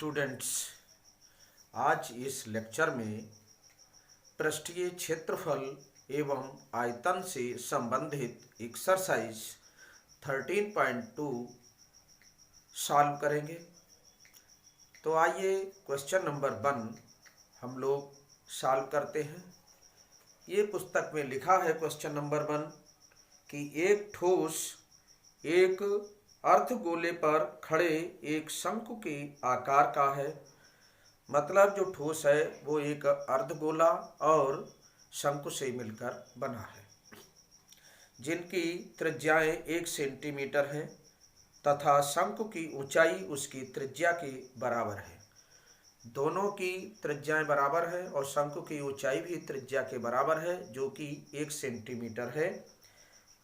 Students, आज इस lecture में पृष्ठीय क्षेत्रफल एवं आयतन से संबंधित एक्सरसाइज 13.2 सॉल्व करेंगे। तो आइए क्वेश्चन नंबर 1 हम लोग सॉल्व करते हैं। ये पुस्तक में लिखा है क्वेश्चन नंबर 1 कि एक ठोस एक अर्धगोले पर खड़े एक शंकु के आकार का है। मतलब जो ठोस है वो एक अर्धगोला और शंकु से मिलकर बना है, जिनकी त्रिज्याएं 1 सेंटीमीटर हैं तथा शंकु की ऊंचाई उसकी त्रिज्या के बराबर है। दोनों की त्रिज्याएं बराबर है और शंकु की ऊंचाई भी त्रिज्या के बराबर है, जो कि 1 सेंटीमीटर है।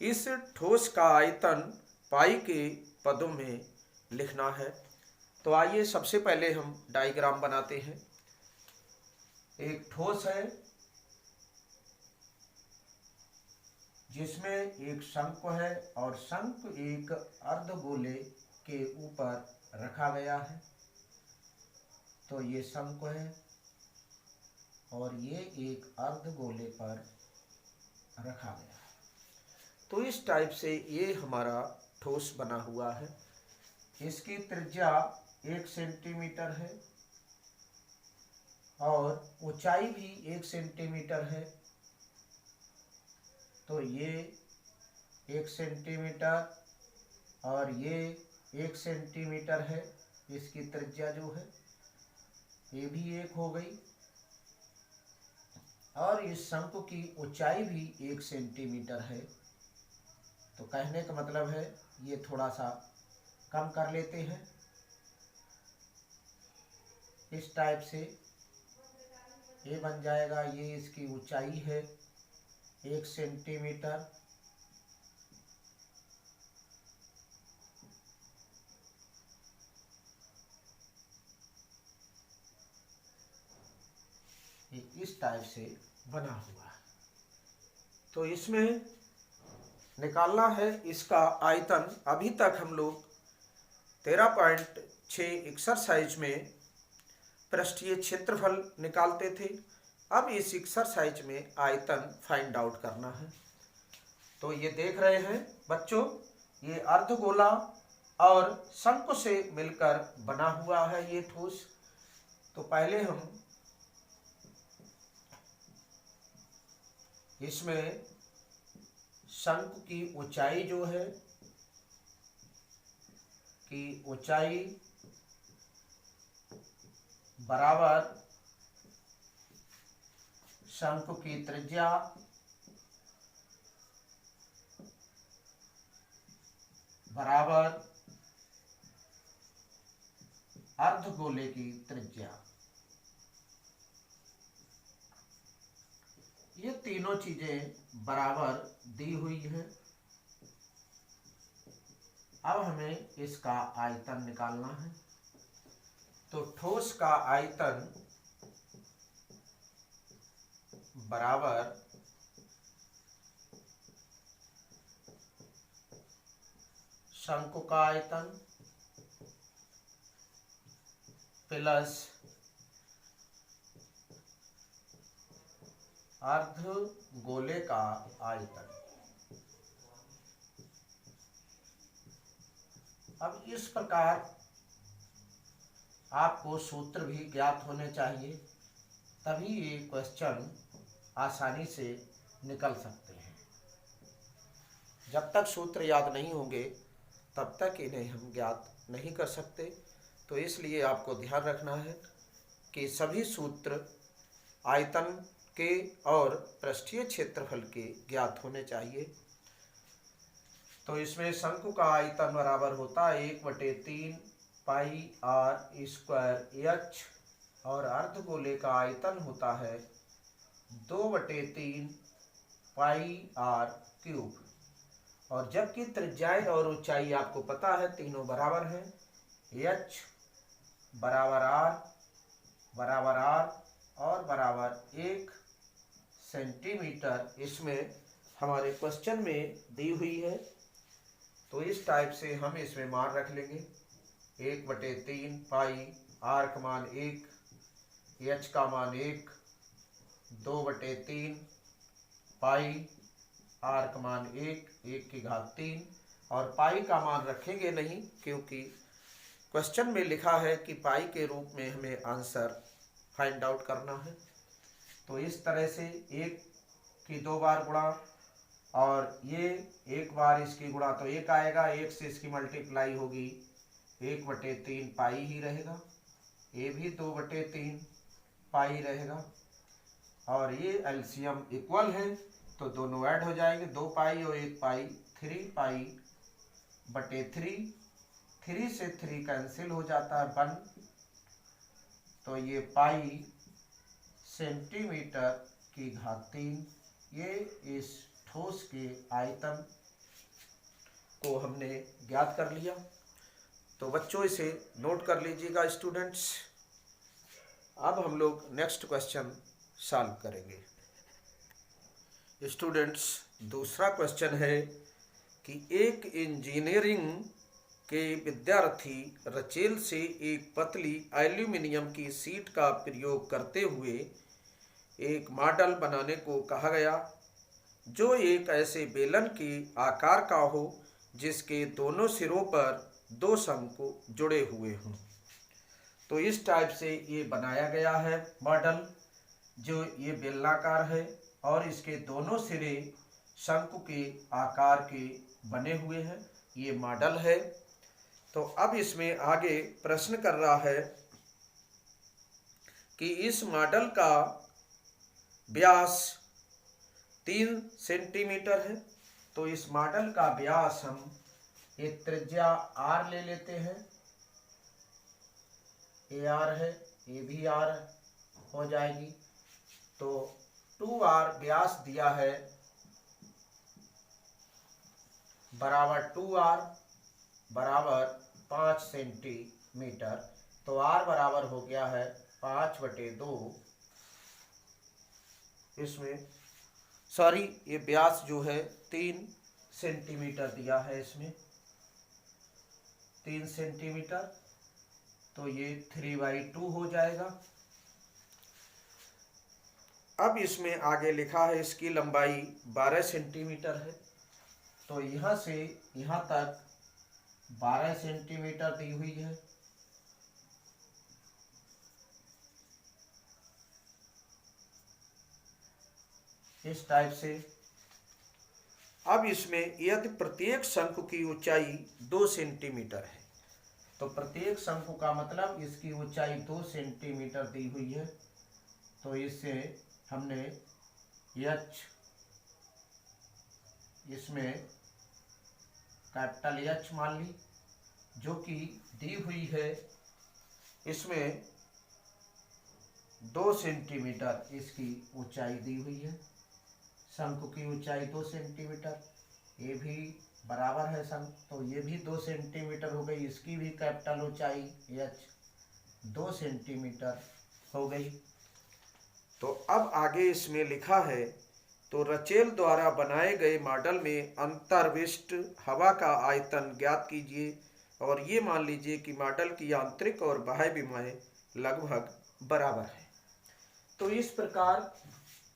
इस ठोस का आयतन पाई के पदों में लिखना है। तो आइए सबसे पहले हम डायग्राम बनाते हैं। एक ठोस है जिसमें एक शंकु है और शंकु एक अर्धगोले के ऊपर रखा गया है। तो ये शंकु है और ये एक अर्धगोले पर रखा गया है। तो इस टाइप से ये हमारा ठोस बना हुआ है। इसकी त्रिज्या 1 सेंटीमीटर है और ऊंचाई भी 1 सेंटीमीटर है। तो ये 1 सेंटीमीटर और ये 1 सेंटीमीटर है। इसकी त्रिज्या जो है ये भी 1 हो गई और इस शंकु की ऊंचाई भी 1 सेंटीमीटर है। तो कहने का मतलब है ये थोड़ा सा कम कर लेते हैं। इस टाइप से ये बन जाएगा। ये इसकी ऊंचाई है 1 सेंटीमीटर ये इस टाइप से बना हुआ है। तो इसमें निकालना है इसका आयतन। अभी तक हम लोग 13.6 एक्सरसाइज में पृष्ठीय क्षेत्रफल निकालते थे। अब इस एक्सरसाइज में आयतन फाइंड आउट करना है। तो ये देख रहे हैं बच्चों, ये अर्धगोला और शंकु से मिलकर बना हुआ है ये ठोस। तो पहले हम इसमें शंकु की ऊंचाई जो है कि ऊंचाई बराबर शंकु की त्रिज्या बराबर अर्धगोले की त्रिज्या। ये तीनों चीजें बराबर दी हुई हैं। अब हमें इसका आयतन निकालना है। तो ठोस का आयतन बराबर शंकु का आयतन प्लस अर्धगोले का आयतन। अब इस प्रकार आपको सूत्र भी ज्ञात होने चाहिए, तभी ये क्वेश्चन आसानी से निकल सकते हैं। जब तक सूत्र याद नहीं होंगे तब तक इन्हें हम ज्ञात नहीं कर सकते। तो इसलिए आपको ध्यान रखना है कि सभी सूत्र आयतन के और पृष्ठीय क्षेत्रफल के ज्ञात होने चाहिए। तो इसमें शंकु का आयतन बराबर होता है 1/3 पाई r स्क्वायर h और अर्धगोले का आयतन होता है 2/3 पाई r क्यूब। और जबकि त्रिज्याएं और ऊंचाई आपको पता है तीनों बराबर हैं। h बराबर r और बराबर 1 सेंटीमीटर इसमें हमारे क्वेश्चन में दी हुई है। तो इस टाइप से हम इसमें मान रख लेंगे 1/3 पाई आर का मान 1, एच का मान 1, 2/3 पाई, आर का मान 1/3 और पाई का मान रखेंगे नहीं क्योंकि क्वेश्चन में लिखा है कि पाई के रूप में हमें आंसर फाइंड आउट करना है। तो इस तरह से 1 की 2 बार गुणा और ये 1 बार इसकी गुणा तो 1 आएगा, 1 से इसकी मल्टीप्लाई होगी 1/3 पाई ही रहेगा, ये भी 2/3 पाई रहेगा और ये एलसीएम इक्वल है तो दोनों ऐड हो जाएंगे, 2 पाई और 1 पाई, 3 पाई/3, 3 से 3 कैंसिल हो जाता है 1, तो ये पाई सेंटीमीटर की घात 3, ये इस ठोस के आयतन को हमने ज्ञात कर लिया। तो बच्चों इसे नोट कर लीजिएगा स्टूडेंट्स। अब हम लोग नेक्स्ट क्वेश्चन सॉल्व करेंगे। स्टूडेंट्स दूसरा क्वेश्चन है कि एक इंजीनियरिंग के विद्यार्थी रचेल से एक पतली एल्यूमिनियम की शीट का प्रयोग करते हुए एक मॉडल बनाने को कहा गया जो एक ऐसे बेलन के आकार का हो जिसके दोनों सिरों पर 2 शंकु जुड़े हुए हों। तो इस टाइप से ये बनाया गया है मॉडल, जो ये बेलनाकार है और इसके दोनों सिरे शंकु के आकार के बने हुए हैं, ये मॉडल है। तो अब इसमें आगे प्रश्न कर रहा है कि इस मॉडल का व्यास 3 सेंटीमीटर है। तो इस मॉडल का व्यास हम एक त्रिज्या आर ले लेते हैं, ए आर है, ये भी आर हो जाएगी। तो 2r व्यास दिया है बराबर 2r बराबर 5 सेंटीमीटर, तो r बराबर हो गया है 5/2। इसमें सॉरी ये व्यास जो है 3 सेंटीमीटर दिया है, इसमें 3 सेंटीमीटर, तो ये 3/2 हो जाएगा। अब इसमें आगे लिखा है इसकी लंबाई 12 सेंटीमीटर है, तो यहाँ से यहाँ तक 12 सेंटीमीटर दी हुई है। इस टाइप से अब इसमें यदि प्रत्येक शंकु की ऊंचाई 2 सेंटीमीटर है, तो प्रत्येक शंकु का मतलब इसकी ऊंचाई 2 सेंटीमीटर दी हुई है, तो इससे हमने एच, इसमें कैपिटल एच मान ली, जो कि दी हुई है इसमें 2 सेंटीमीटर इसकी ऊंचाई दी हुई है। शंकु की ऊंचाई 2 सेंटीमीटर, ये भी बराबर है शंकु, तो ये भी 2 सेंटीमीटर हो गई, इसकी भी कैपिटल ऊंचाई एच 2 सेंटीमीटर हो गई। तो अब आगे इसमें लिखा है तो रचेल द्वारा बनाए गए मॉडल में अंतर्विष्ट हवा का आयतन ज्ञात कीजिए और ये मान लीजिए कि मॉडल की आंतरिक और बाह्य विमाएं लगभग बराबर है। तो इस प्रकार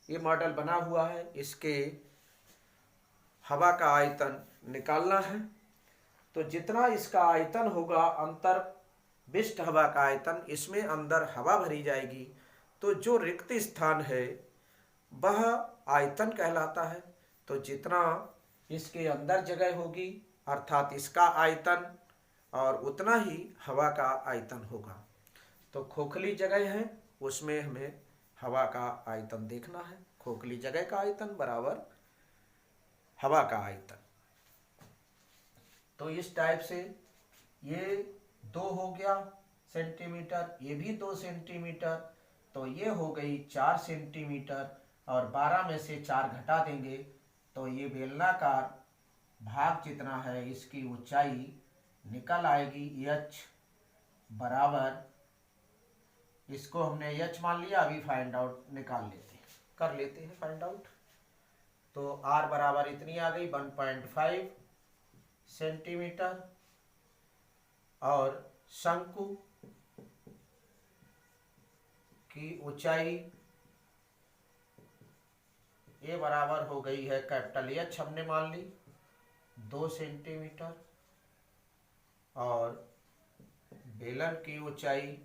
ये मॉडल बना हुआ है, इसके हवा का आयतन निकालना है। तो जितना इसका आयतन होगा अंतर्विष्ट हवा का आयतन, इसमें अंदर हवा भरी जाएगी, तो जो रिक्त स्थान है वह आयतन कहलाता है। तो जितना इसके अंदर जगह होगी अर्थात इसका आयतन और उतना ही हवा का आयतन होगा। तो खोखली जगह है उसमें हमें हवा का आयतन देखना है, खोखली जगह का आयतन बराबर हवा का आयतन। तो इस टाइप से ये 2 हो गया सेंटीमीटर, ये भी 2 सेंटीमीटर, तो ये हो गई 4 सेंटीमीटर और 12 में से 4 घटा देंगे तो ये बेलनाकार भाग जितना है इसकी ऊंचाई निकल आएगी एच बराबर, इसको हमने एच मान लिया, अभी फाइंड आउट निकाल लेते हैं, कर लेते हैं फाइंड आउट। तो आर बराबर इतनी आ गई 1.5 सेंटीमीटर और शंकु की ऊंचाई ए बराबर हो गई है कैपिटल एच हमने मान ली 2 सेंटीमीटर, और बेलन की ऊंचाई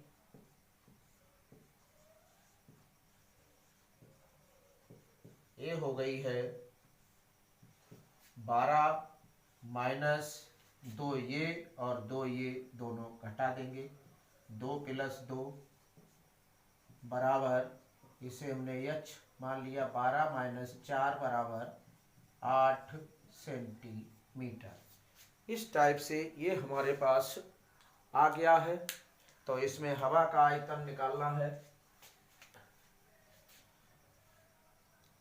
ए हो गई है 12 माइनस 2 ये और 2 ये दोनों घटा देंगे, 2 + 2 बराबर, इसे हमने एच मान लिया 12 - 4 बराबर 8 सेंटीमीटर। इस टाइप से ये हमारे पास आ गया है। तो इसमें हवा का आयतन निकालना है।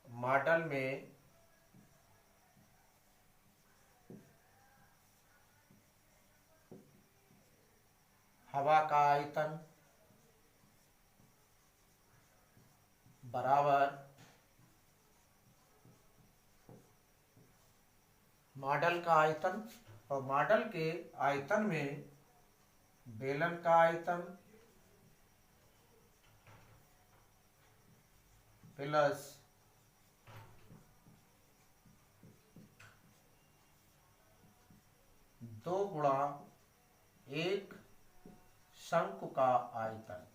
मॉडल में हवा का आयतन बराबर मॉडल का आयतन, और मॉडल के आयतन में बेलन का आयतन प्लस दो गुणा एक शंकु का आयतन।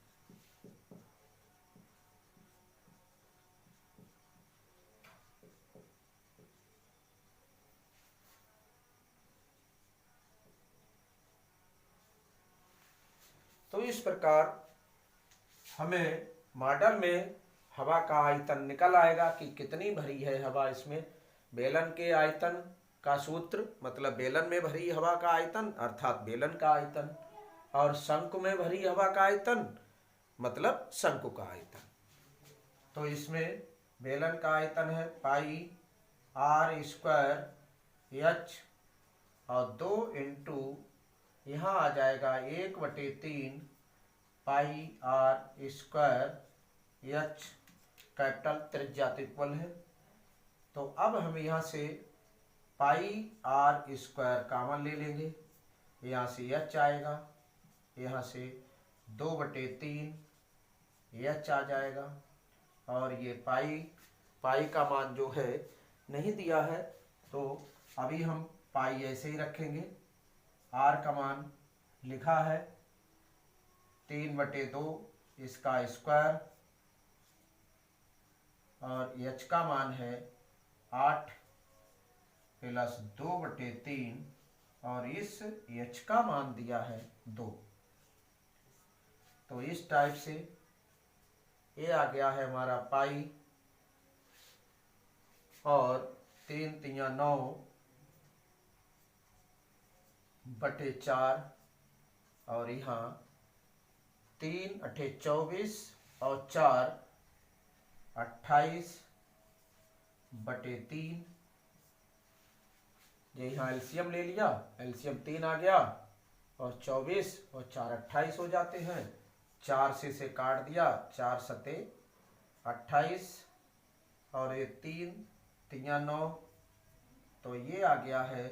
तो इस प्रकार हमें मॉडल में हवा का आयतन निकल आएगा कि कितनी भरी है हवा इसमें। बेलन के आयतन का सूत्र मतलब बेलन में भरी हवा का आयतन अर्थात बेलन का आयतन, और शंकु में भरी हवा का आयतन मतलब शंकु का आयतन। तो इसमें बेलन का आयतन है πr² h, और 2 × यहाँ आ जाएगा 1/3 πr² h, कैपिटल त्रिज्या त्रिपल है। तो अब हम यहाँ से πr² कॉमन ले लेंगे, यहाँ से h आएगा, यहाँ से 2/3 h आ जाएगा, और ये पाई का मान जो है नहीं दिया है, तो अभी हम पाई ऐसे ही रखेंगे। r का मान लिखा है 3/2 इसका स्क्वायर, और h का मान है 8 + 2/3, और इस h का मान दिया है 2। तो इस टाइप से ये आ गया है हमारा पाई, और 3 × 3 = 9/4, और यहाँ 3 × 8 = 24 और 4 28/3। ये यहाँ एलसीएम ले लिया, एलसीएम 3 आ गया, और 24 और 4 28 हो जाते हैं। 4 से काट दिया, 4 × 7 = 28, और ये 3 × 3 = 9। तो ये आ गया है,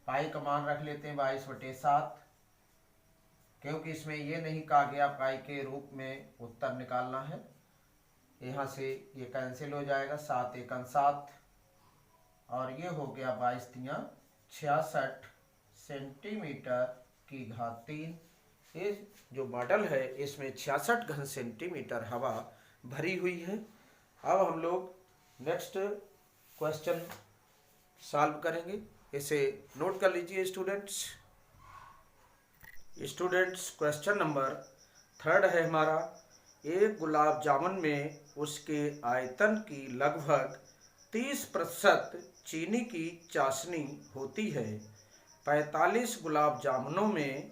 पाई का मान रख लेते हैं 22/7, क्योंकि इसमें ये नहीं कहा गया पाई के रूप में उत्तर निकालना है। यहाँ से ये कैंसिल हो जाएगा, 7 × 1 = 7, और ये हो गया 22 × 3 = 66 सेंटीमीटर/3। ये जो मॉडल है इसमें 66 घन सेंटीमीटर हवा भरी हुई है। अब हम लोग नेक्स्ट क्वेश्चन सॉल्व करेंगे, इसे नोट कर लीजिए स्टूडेंट्स। क्वेश्चन नंबर 3 है हमारा, एक गुलाब जामुन में उसके आयतन की लगभग 30% चीनी की चाशनी होती है। 45 गुलाब जामुनों में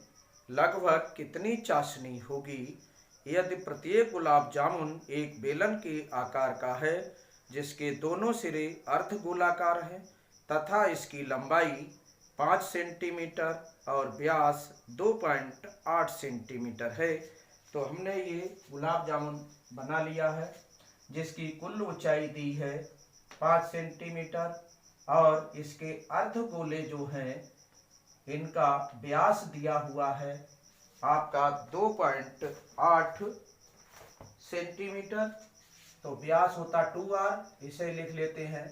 लगभग कितनी चाशनी होगी यदि प्रत्येक गुलाब जामुन एक बेलन के आकार का है जिसके दोनों सिरे अर्धगोलाकार हैं तथा इसकी लंबाई 5 सेंटीमीटर और व्यास 2.8 सेंटीमीटर है। तो हमने ये गुलाब जामुन बना लिया है जिसकी कुल ऊंचाई दी है 5 सेंटीमीटर, और इसके अर्धगोले जो हैं इनका व्यास दिया हुआ है आपका 2.8 सेंटीमीटर। तो व्यास होता 2r, इसे लिख लेते हैं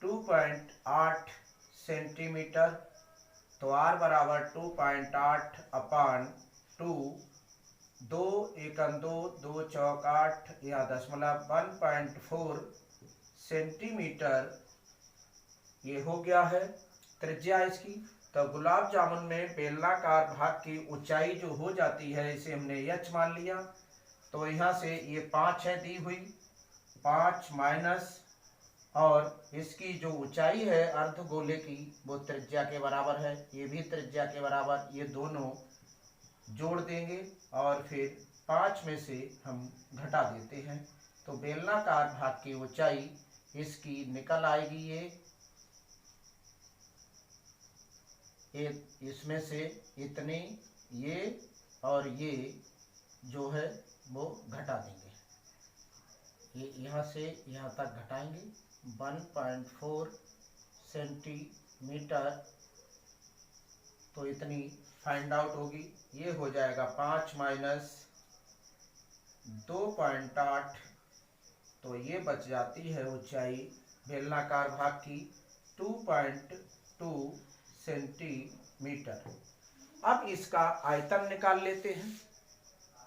2.8 सेंटीमीटर। तो r बराबर 2.8 अपान 2, 2 एकम 2, 2 चौक 8, या दशमलव 1.4 सेंटीमीटर ये हो गया है त्रिज्या इसकी। तो गुलाब जामुन में बेलनाकार भाग की ऊंचाई जो हो जाती है इसे हमने h मान लिया। तो यहाँ से ये 5 है दी हुई, 5 माइनस, और इसकी जो ऊंचाई है अर्धगोले की वो त्रिज्या के बराबर है, ये भी त्रिज्या के बराबर, ये दोनों जोड़ देंगे और फिर 5 में से हम घटा देते हैं। तो बेलनाकार भाग की ऊंचाई इसकी निकल आएगी ये इसमें से इतनी, ये और ये जो है वो घटा देंगे, ये यहाँ से यहाँ तक घटाएंगे 1.4 सेंटीमीटर। तो इतनी फाइंड आउट होगी, ये हो जाएगा 5 माइनस 2.8। तो ये बच जाती है ऊंचाई बेलनाकार भाग की 2.2 सेंटीमीटर। अब इसका आयतन निकाल लेते हैं,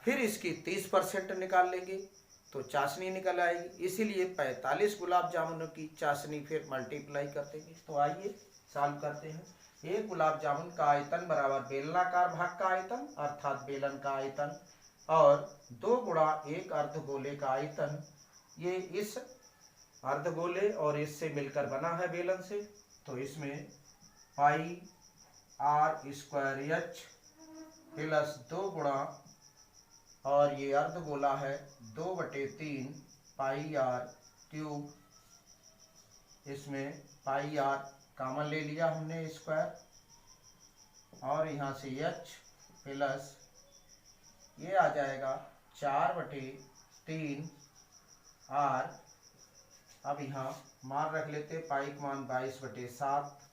फिर इसकी 30% निकाल लेंगे तो चाशनी निकल आएगी। इसीलिए 45 गुलाब जामुनों की चाशनी फिर मल्टीप्लाई कर देंगे। तो आइए सॉल्व करते हैं। एक गुलाब जामुन का आयतन बराबर बेलनाकार भाग का आयतन अर्थात बेलन का आयतन, और 2 गुणा एक अर्धगोले का आयतन। ये इस अर्धगोले और इससे मिलकर बना है बेलन से। तो इसमें पाई r स्क्वायर h प्लस 2 गुणा, और ये अर्धगोला है 2/3 पाई r क्यूब, इसमें पाई r कॉमन ले लिया हमने स्क्वायर, और यहाँ से h प्लस ये आ जाएगा 4/3 r। अब यहाँ मान रख लेते, पाई का मान 22/7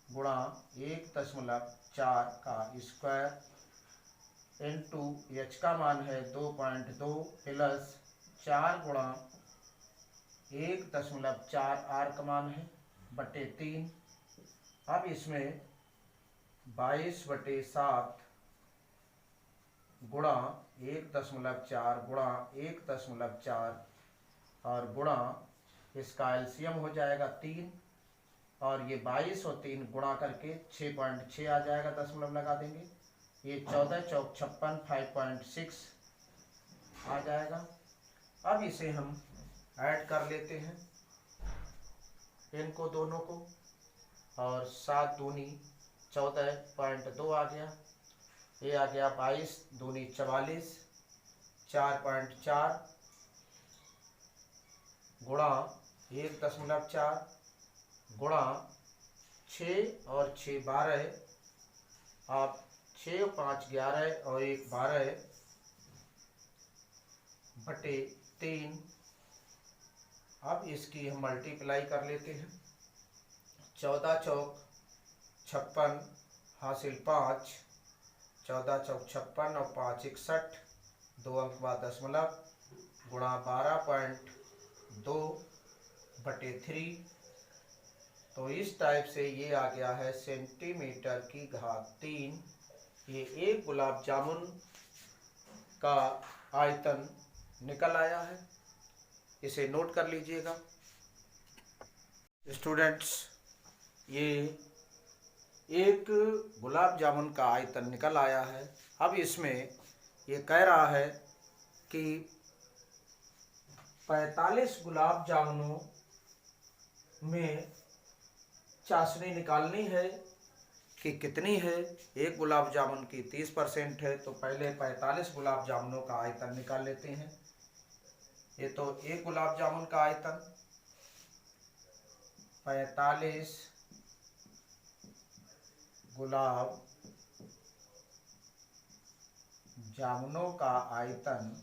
गुणा 1.4 का स्क्वायर इंटू h का मान है 2.2 प्लस 4 गुणा 1.4 r का मान है बटे 3। अब इसमें 22/7 गुणा 1.4 गुणा 1.4 और गुणा इसका एलसीएम हो जाएगा 3, और ये 22 और 3 गुणा करके 6.6 आ जाएगा, दशमलव लगा देंगे, ये 14 चौक 56 5.6 आ जाएगा। अब इसे हम ऐड कर लेते हैं इनको दोनों को, और 7 दूनी 14.2 आ गया, ये आ गया 22 दूनी 44 4.4 गुणा 1.4 गुणा 6 और 6 12, आप 6 और 5 11 और 1 12 बटे 3। अब इसकी हम मल्टीप्लाई कर लेते हैं। 14 चौक 56 हासिल 5, 14 चौक 56 और 5 61, 2 अंक बाद दशमलव गुणा 12.2 बटे 3। तो इस टाइप से ये आ गया है सेंटीमीटर की घात 3। ये एक गुलाब जामुन का आयतन निकल आया है, इसे नोट कर लीजिएगा स्टूडेंट्स। ये एक गुलाब जामुन का आयतन निकल आया है। अब इसमें ये कह रहा है कि 45 गुलाब जामुनों में चाशनी निकालनी है कि कितनी है। एक गुलाब जामुन की 30% है, तो पहले 45 गुलाब जामुनों का आयतन निकाल लेते हैं। ये तो एक गुलाब जामुन का आयतन 45 गुलाब जामुनों का आयतन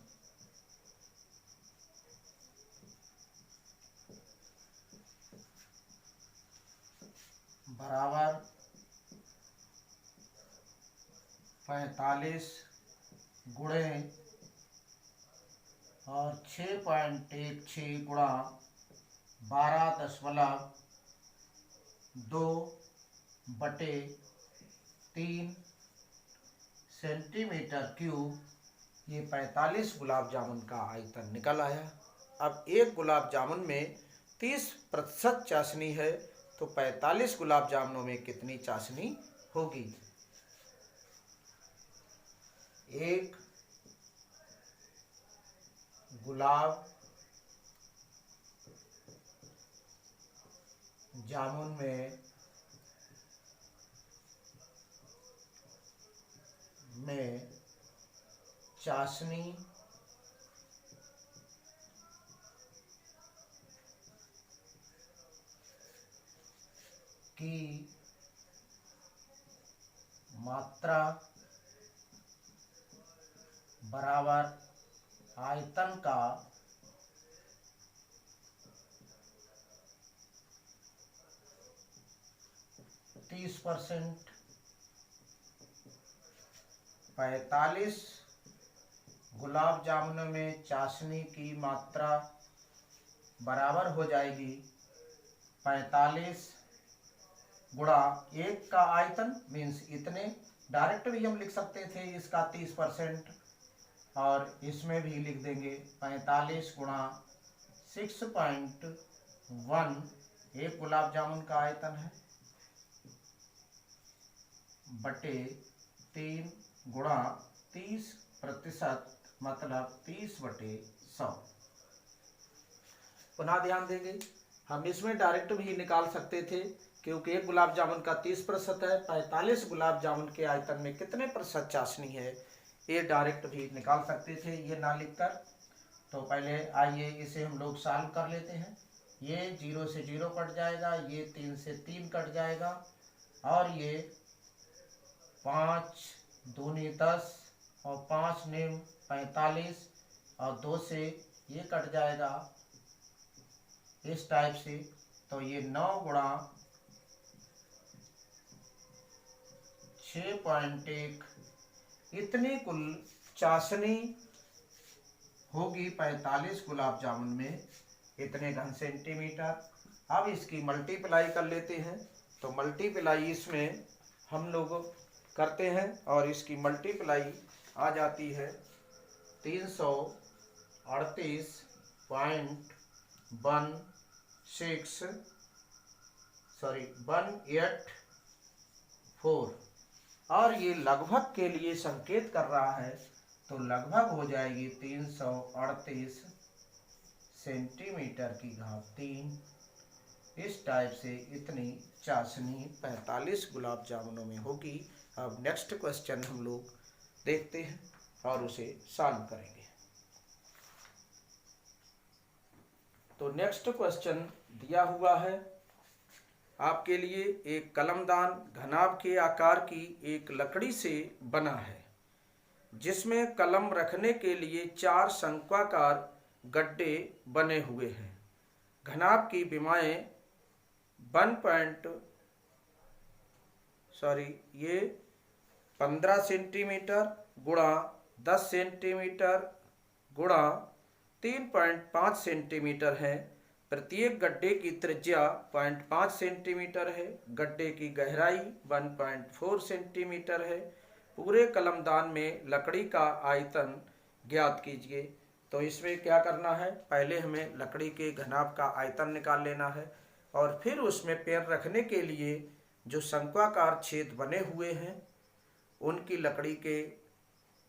बराबर 45 गुणे और 6.16 गुणा 12.2/3 सेंटीमीटर क्यूब, ये 45 गुलाब जामुन का आयतन निकल आया। अब एक गुलाब जामुन में 30% चाशनी है, तो 45 गुलाब जामुनों में कितनी चाशनी होगी? एक गुलाब जामुन में चाशनी की मात्रा बराबर आयतन का 30%। 45 गुलाब जामुन में चाशनी की मात्रा बराबर हो जाएगी 45 गुणा 1 का आयतन, मीन्स इतने। डायरेक्ट भी हम लिख सकते थे इसका 30%, और इसमें भी लिख देंगे 45 गुणा 6.1, एक गुलाब जामुन का आयतन है, बटे 3 गुणा 30%, मतलब 30/100। पुनः ध्यान देंगे, हम इसमें डायरेक्ट भी निकाल सकते थे, क्योंकि एक गुलाब जामुन का 30% है। 45 गुलाब जामुन के आयतन में कितने प्रतिशत चाशनी है, ये डायरेक्ट भी निकाल सकते थे, ये ना लिखकर। तो पहले आइए इसे हम लोग सॉल्व कर लेते हैं। ये 0 से 0 कट जाएगा, ये 3 से 3 कट जाएगा, और ये 5 दूनी 10 और 5 निम 45, और 2 से ये कट जाएगा इस टाइप से। तो ये 9 गुणा 6.1, इतनी कुल चाशनी होगी 45 गुलाब जामुन में, इतने घन सेंटीमीटर। अब इसकी मल्टीप्लाई कर लेते हैं, तो मल्टीप्लाई इसमें हम लोग करते हैं, और इसकी मल्टीप्लाई आ जाती है 184, और ये लगभग के लिए संकेत कर रहा है, तो लगभग हो जाएगी 338 सेंटीमीटर की घात 3। इस टाइप से इतनी चाशनी 45 गुलाब जामुनों में होगी। अब नेक्स्ट क्वेश्चन हम लोग देखते हैं और उसे सॉल्व करेंगे। तो नेक्स्ट क्वेश्चन दिया हुआ है आपके लिए, एक कलमदान घनाभ के आकार की एक लकड़ी से बना है, जिसमें कलम रखने के लिए 4 शंक्वाकार गड्ढे बने हुए हैं। घनाभ की विमाएं 15 सेंटीमीटर गुणा 10 सेंटीमीटर गुणा 3.5 सेंटीमीटर है। प्रत्येक गड्ढे की त्रिज्या 0.5 सेंटीमीटर है। गड्ढे की गहराई 1.4 सेंटीमीटर है। पूरे कलमदान में लकड़ी का आयतन ज्ञात कीजिए। तो इसमें क्या करना है, पहले हमें लकड़ी के घनाभ का आयतन निकाल लेना है, और फिर उसमें पैर रखने के लिए जो शंक्वाकार छेद बने हुए हैं, उनकी लकड़ी के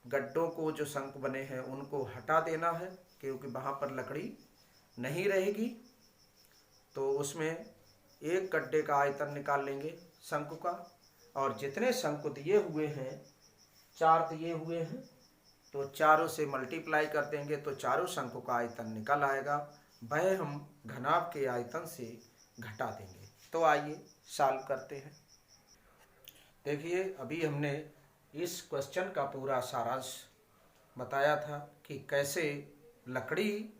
गड्ढों को, जो शंख बने हैं, उनको हटा देना है, क्योंकि वहाँ पर लकड़ी नहीं रहेगी। तो उसमें एक गड्ढे का आयतन निकाल लेंगे शंख का, और जितने शंख दिए हुए हैं, 4 दिए हुए हैं, तो चारों से मल्टीप्लाई कर देंगे, तो चारों शंखों का आयतन निकल आएगा। वह हम घनाभ के आयतन से घटा देंगे। तो आइए सॉल्व करते हैं। देखिए, अभी हमने इस क्वेश्चन का पूरा सारांश बताया था कि कैसे लकड़ी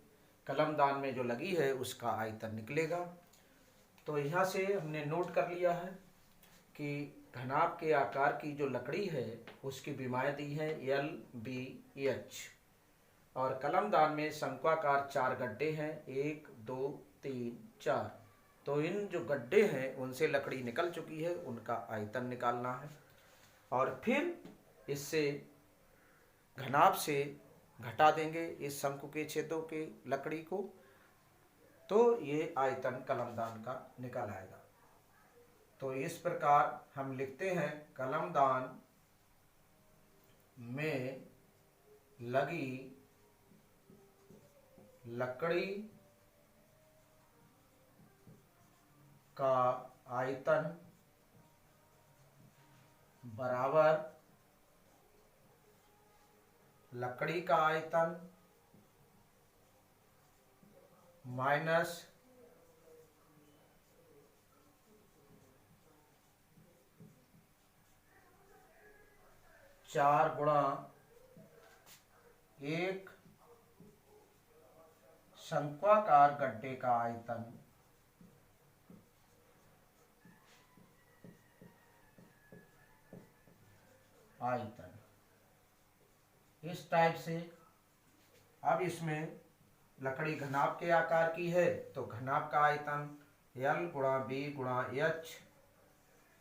कलमदान में जो लगी है उसका आयतन निकलेगा। तो यहाँ से हमने नोट कर लिया है कि घनाभ के आकार की जो लकड़ी है उसकी विमाएं दी हैं L, B, H। और कलमदान में शंक्वाकार 4 गड्ढे हैं, 1 2 3 4। तो इन जो गड्ढे हैं उनसे लकड़ी निकल चुकी है, उनका आयतन निकालना है और फिर इससे घनाभ से घटा देंगे इस शंकु के छेदों के लकड़ी को, तो ये आयतन कलमदान का निकल आएगा। तो इस प्रकार हम लिखते हैं कलमदान में लगी लकड़ी का आयतन बराबर लकड़ी का आयतन माइनस चार गुणा एक शंक्वाकार गड्ढे का आयतन इस टाइप से। अब इसमें लकड़ी घनाभ के आकार की है तो घनाभ का आयतन L गुणा B गुणा H,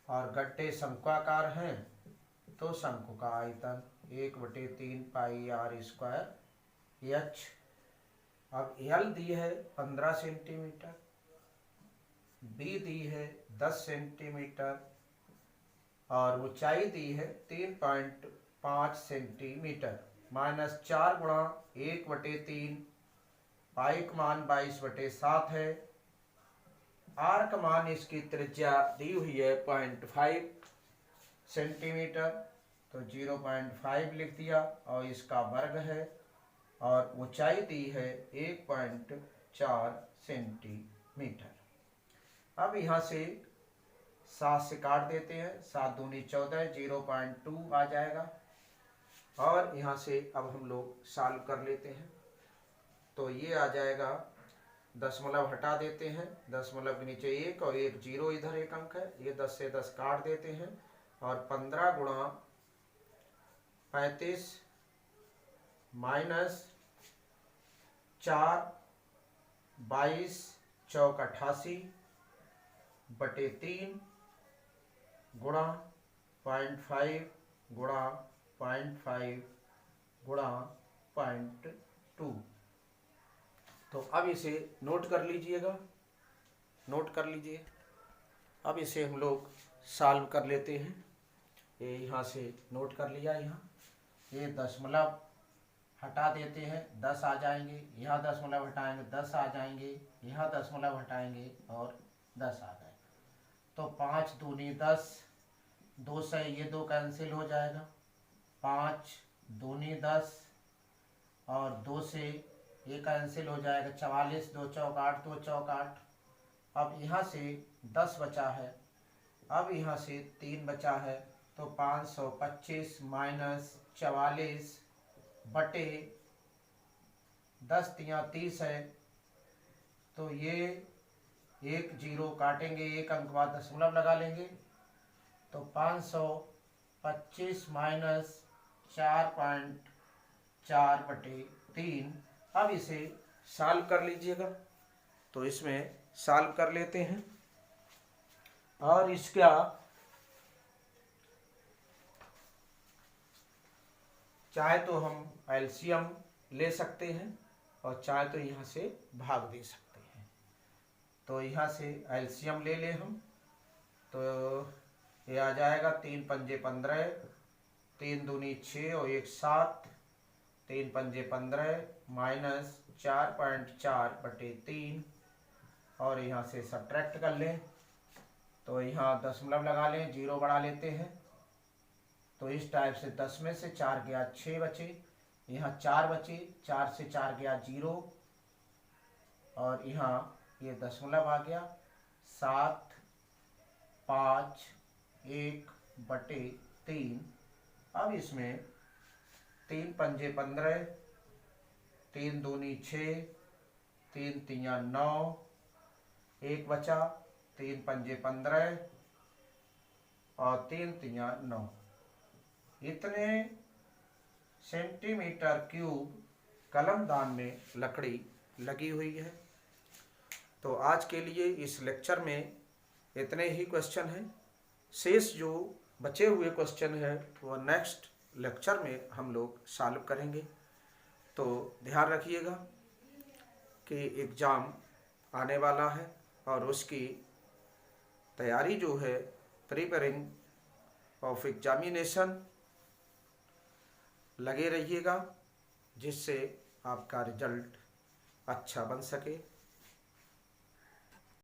और गड्ढे शंक्वाकार हैं तो शंकु का आयतन 1/3 पाई r स्क्वायर H। अब L दी है 15 सेंटीमीटर, B दी है 10 सेंटीमीटर और ऊंचाई दी है 3.5 सेंटीमीटर। माइनस 4 गुणा 1/3 पाई का मान 22/7 है। आर का मान इसकी त्रिज्या दी हुई है 0.5 सेंटीमीटर, तो 0.5 लिख दिया और इसका वर्ग है, और ऊंचाई दी है 1.4 सेंटीमीटर। अब यहाँ से 7 से काट देते हैं, 7 दूनी 14, 0.2 आ जाएगा। और यहाँ से अब हम लोग सॉल्व कर लेते हैं, तो ये आ जाएगा, दशमलव हटा देते हैं, दशमलव के नीचे 1 और 1 0, इधर एक अंक है, ये 10 से 10 काट देते हैं और 15 गुणा 35 माइनस 4 22 चौक 88 बटे 3 गुणा 0.5 गुणा 0.5 गुणा 0.2। तो अब इसे नोट कर लीजिएगा, नोट कर लीजिए। अब इसे हम लोग सॉल्व कर लेते हैं। ये यहाँ से नोट कर लिया, यहाँ ये दशमलव हटा देते हैं, 10 आ जाएंगे, यहाँ दशमलव हटाएंगे 10 आ जाएंगे, यहाँ दशमलव हटाएंगे और 10 आ जाएगा। तो 5 दूनी 10, 2 से ये 2 कैंसिल हो जाएगा, 5 दूनी 10 और 2 से ये कैंसिल हो जाएगा, 44, 2 चौक 8, 2 चौक 8। अब यहाँ से 10 बचा है, अब यहाँ से 3 बचा है, तो 525 माइनस 44 बटे 10 तिया 30 है, तो ये 1 0 काटेंगे, एक अंक बाद दशमलव लगा लेंगे, तो 525 माइनस 4.4 बटे 3। अब इसे सॉल्व कर लीजिएगा, तो इसमें सॉल्व कर लेते हैं और इसका चाहे तो हम एलसीएम ले सकते हैं और चाहे तो यहाँ से भाग दे सकते हैं। तो यहाँ से एलसीएम ले लें हम, तो ये आ जाएगा 3 पंजे 15, 3 दूनी 6 और 1 7, 3 पंजे 15 माइनस 4.4 बटे 3, और यहाँ से सब्ट्रैक्ट कर लें, तो यहाँ दशमलव लगा लें, 0 बढ़ा लेते हैं, तो इस टाइप से 10 में से 4 गया 6 बचे, यहाँ 4 बचे, 4 से 4 गया 0 और यहाँ ये दशमलव आ गया 7 5 1 बटे 3। अब इसमें 3 पंजे 15, 3 दूनी 6, 3 तिया 9, 1 बचा, 3 पंजे 15 और 3 तिया 9, इतने सेंटीमीटर क्यूब कलमदान में लकड़ी लगी हुई है। तो आज के लिए इस लेक्चर में इतने ही क्वेश्चन हैं। शेष जो बचे हुए क्वेश्चन हैं वो नेक्स्ट लेक्चर में हम लोग सॉल्व करेंगे। तो ध्यान रखिएगा कि एग्ज़ाम आने वाला है और उसकी तैयारी जो है, प्रिपेयरिंग ऑफ एग्जामिनेशन, लगे रहिएगा जिससे आपका रिजल्ट अच्छा बन सके।